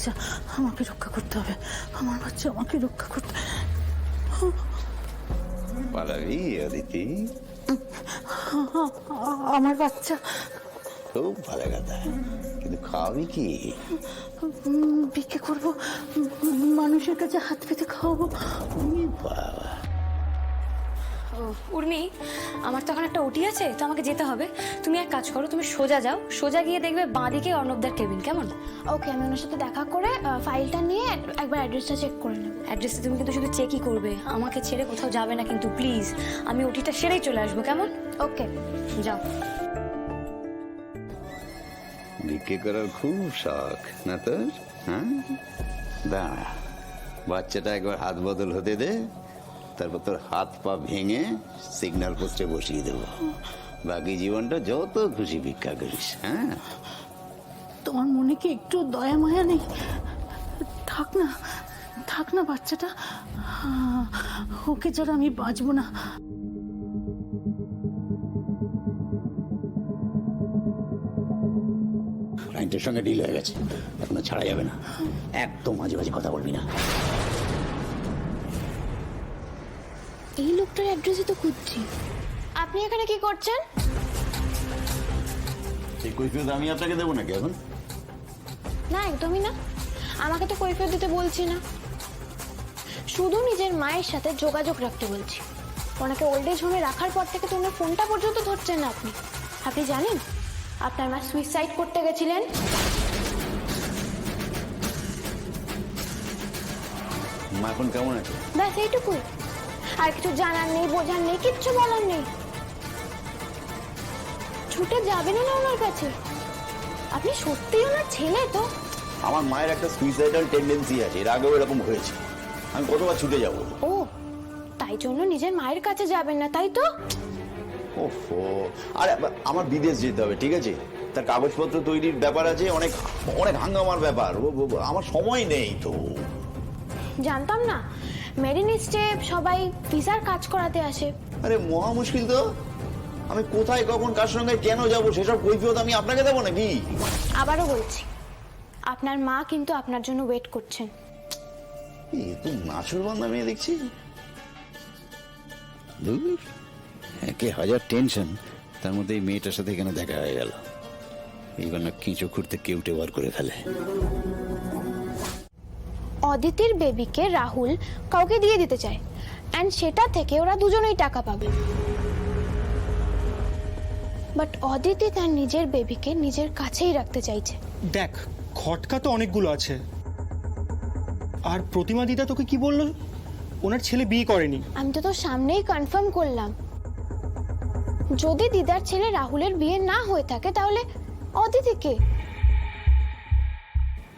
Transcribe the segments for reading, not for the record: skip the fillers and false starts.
বাচ্চা আমাকে রক্ষা করতে হবে, আমার বাচ্চা আমাকে রক্ষা করতে। পালাবি অদিতি? আমার বাচ্চা। খুব ভালো কথা, কিন্তু খাওয়াবি কি? বিক্রি করবো, মানুষের কাছে হাত পেতে খাওয়াবো। বাবা, উর্মি, আমার তো এখন একটা ওটি আছে, তো আমাকে যেতে হবে। তুমি এক কাজ করো, তুমি সোজা যাও, সোজা গিয়ে দেখবে বাঁদিকে অর্ণবদার কেবিন। কেমন? ওকে, আমি ওনার সাথে দেখা করে ফাইলটা নিয়ে একবার অ্যাড্রেসটা চেক করে নেব। অ্যাড্রেসটা তুমি কিন্তু শুধু চেকই করবে, আমাকে ছেড়ে কোথাও যাবে না কিন্তু প্লিজ। আমি ওটিটা সেরেই চলে আসবো। কেমন? ওকে, যাও। বিক্রি করার খুব শখ না তোর? হ্যাঁ, দাঁড়া, বাচ্চাটা একবার হাত বদল হতে দে, তারপর তোর হাত পা ভেঙে সিগন্যাল পোস্টে বসিয়ে দেবো। বাকি জীবনটা যত খুশি ভিক্ষা করিস। হ্যাঁ, তোমার মনে কি একটু দয়া মায়া নেই? থাক না, থাক না বাচ্চাটা, ওকে ছাড়া আমি বাঁচবো না। ক্লায়েন্টের সঙ্গে ডিল হয়ে গেছে, এখনো ছাড়া যাবে না। একদম মাঝে মাঝে কথা বলবি না। এই লোকটার অ্যাড্রেসই তো খুঁজছি। আপনি এখানে কি করছেন? সেই কৈফিয়ত আমি আপনাকে দেবো নাকি এখন? না, একদমই না। আমাকে তো কৈফিয়ত দিতে বলছি না, শুধু নিজের মায়ের সাথে যোগাযোগ রাখতে বলছি। ওনাকে ওল্ড এজ হোমে রাখার পর থেকে তো ওনার ফোনটা পর্যন্ত ধরছেন না আপনি। আপনি জানেন আপনার মা সুইসাইড করতে গেছিলেন? মা এখন কেমন আছে? ব্যাস এইটুকুই, আর কিছু জানার নেই, বোঝার নেই, কিচ্ছু বলার নেই। ছুটে যাবেন না ওনার কাছে? আপনি সত্যিই ওনার ছেলে তো? আমার মায়ের একটা সুইসাইডাল টেন্ডেন্সি আছে, এর আগেও এরকম হয়েছে। আমি কতবার ছুটে যাবো? ও, তাই জন্য নিজের মায়ের কাছে যাবেন না, তাই তো? ওহো, আরে আমার বিদেশ যেতে হবে, ঠিক আছে? তার কাগজপত্র তৈরির ব্যাপার আছে, অনেক অনেক হাঙ্গামার ব্যাপার। আমার সময় নেই তো। জানতাম না, মেরিন স্টেপ সবাই ভিসার কাজ করাতে আসে। আরে মহা মুশকিল তো। আমি কোথায় কখন কার সঙ্গে কেন যাবো সেসব কৈফিয়ত আমি আপনাকে দেবো নাকি? আবারও বলছি, আপনার মা কিন্তু আপনার জন্য ওয়েট করছেন। এ তো নাচুরবান্ধা মেয়ে দেখছি। ধুর, একে হাজার টেনশন, তার মধ্যে এই মেয়েটার সাথে এখানে দেখা হয়ে গেল। এইবার না কিঁচো খুঁড়তে কেউটে বার করে ফেলে। অদিতির বেবিকে রাহুল কাউকে দিয়ে দিতে চায়, অ্যান্ড সেটা থেকে ওরা দুজনেই টাকা পাবে। বাট অদিতি তার নিজের বেবিকে নিজের কাছেই রাখতে চাইছে। দেখ, খটকা তো অনেকগুলো আছে। আর প্রতিমা দিদা তোকে কি বললো? ওনার ছেলে বিয়ে করেনি। আমি তো তোর সামনেই কনফার্ম করলাম। যদি দিদার ছেলে রাহুলের বিয়ে না হয়ে থাকে তাহলে অদিতিকে।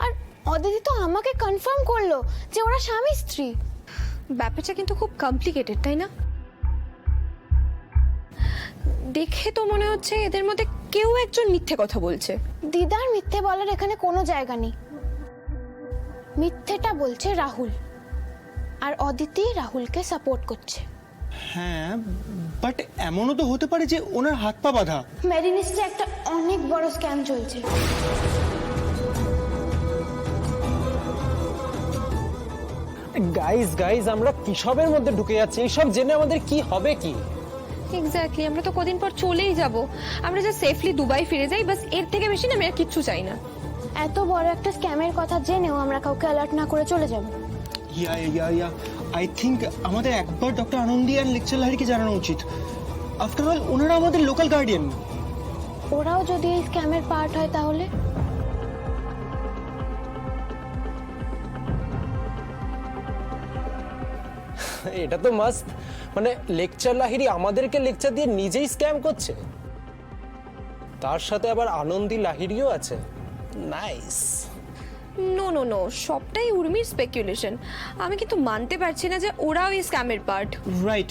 আর অদিতি তো আমাকে কনফার্ম করলো যে ওরা স্বামী স্ত্রী। ব্যাপারটা কিন্তু খুব কমপ্লিকেটেড, তাই না? দেখে তো মনে হচ্ছে এদের মধ্যে কেউ একজন মিথ্যে কথা বলছে। দিদার মিথ্যে বলার এখানে কোনো জায়গা নেই। মিথ্যেটা বলছে রাহুল, আর অদিতি রাহুলকে সাপোর্ট করছে। হ্যাঁ, বাট এমনও তো হতে পারে যে ওনার হাত পা বাঁধা। মেরিনিস্টে একটা অনেক বড় স্ক্যাম চলছে। গাইজ আমরা কিসবের মধ্যে ঢুকে যাচ্ছি? এইসব জেনে আমাদের কি হবে? কি এক্স্যাক্টলি, আমরা তো কদিন পর চলেই যাব। আমরা যা সেফলি দুবাই ফিরে যাই, বাস এর থেকে বেশি না আমি আর কিচ্ছু চাই না। এত বড় একটা স্ক্যামের কথা জেনেও আমরা কাউকে অ্যালার্ট না করে চলে যাব। ইয়া আই থিঙ্ক আমাদের একবার ডক্টর আনন্দি আর লেকচার লাহিড়িকে জানানো উচিত। আফটার অল ওনারা আমাদের লোকাল গার্ডিয়ান। ওরাও যদি এই স্ক্যামের পার্ট হয় তাহলে? এটা তো মাস্ট। মানে লেকচার লাহিড়ি আমাদেরকে লেকচার দিয়ে নিজেই স্ক্যাম করছে, তার সাথে আবার আনন্দি লাহিড়িও আছে। নাইস। নো নো নো, সবটাই উর্মির স্পেকুলেশন। আমি কিন্তু মানতে পারছি না যে ওরাও এই স্ক্যামের পার্ট। রাইট,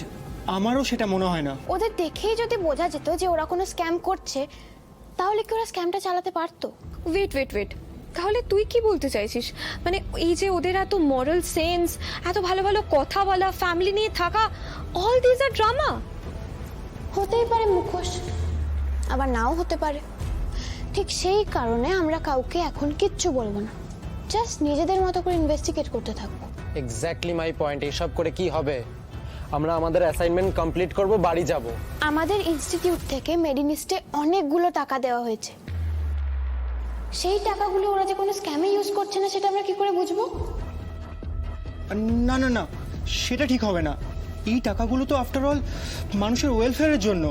আমারও সেটা মনে হয় না। ওদের দেখেই যদি বোঝা যেত যে ওরা কোনো স্ক্যাম করছে, তাহলে কি ওরা স্ক্যামটা চালাতে পারতো? ওয়েট, তাহলে তুই কি বলতে চাইছিস? মানে এই যে ওদের এত মরাল সেন্স, এত ভালো ভালো কথা বলা, ফ্যামিলি নিয়ে থাকা, অল দিস আর ড্রামা। হতেই পারে মুখোশ, আবার নাও হতে পারে। ঠিক সেই কারণে আমরা কাউকে এখন কিচ্ছু বলবো না। জাস্ট নিজেদের মতো করে ইনভেস্টিগেট করতে থাকবো। Exactly my point. এসব করে কি হবে? আমরা আমাদের অ্যাসাইনমেন্ট কমপ্লিট করব, বাড়ি যাব। আমাদের ইনস্টিটিউট থেকে মেডিনিস্টে অনেকগুলো টাকা দেওয়া হয়েছে, সেই টাকাগুলো ওরা যে কোনো স্ক্যামে ইউজ করছে না সেটা আমরা কি করে বুঝবো? না না না, সেটা ঠিক হবে না। এই টাকাগুলো তো আফটার অল মানুষের ওয়েলফেয়ারের জন্য।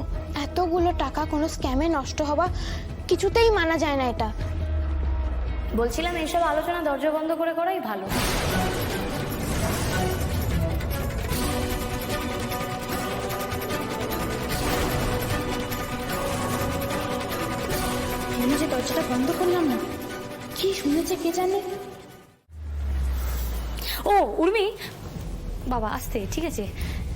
এতগুলো টাকা কোনো স্ক্যামে নষ্ট হওয়া কিছুতেই মানা যায় না এটা। বলছিলাম এইসব আলোচনা দরজা বন্ধ করে করাই ভালো। আমি যে দরজাটা বন্ধ করলাম না, কি শুনেছে কে জানে। ও উর্মি, বাবা আসতে, ঠিক আছে।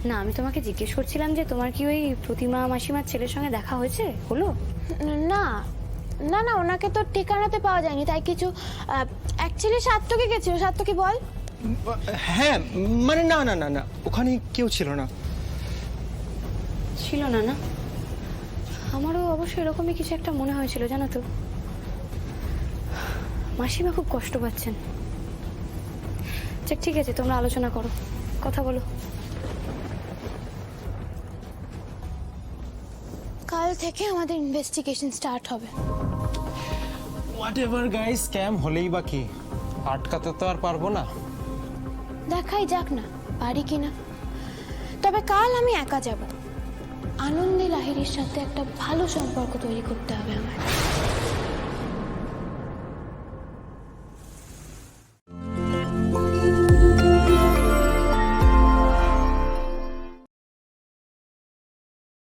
না আমি তোমাকে জিজ্ঞেস করছিলাম যে তোমার কি ওই প্রতিমা মাসিমার ছেলের সঙ্গে দেখা হয়েছে, হলো? না না না, ওনাকে তো ঠিকানাতে পাওয়া যায়নি, তাই কিছু অ্যাকচুয়ালি সাত্তকে গেছিল। সাত্তকে বল। হ্যাঁ মানে না না না না, ওখানে কেউ ছিল না। ছিল না? না, আমারও অবশ্য এরকমই কিছু একটা মনে হয়েছিল, জানো তো। মাসিমা খুব কষ্ট পাচ্ছেন। ঠিক আছে, তোমরা আলোচনা করো, কথা বলো। কাল থেকে আমাদের ইনভেস্টিগেশন স্টার্ট হবে। হোয়াট এভার গাইস, স্ক্যাম হলেই বা কি, আটকাতে তো আর পারবো না। দেখাই যাক না পারি কিনা। তবে কাল আমি একা যাব। আনন্দী লাহিড়ীর সাথে একটা ভালো সম্পর্ক তৈরি করতে হবে আমার।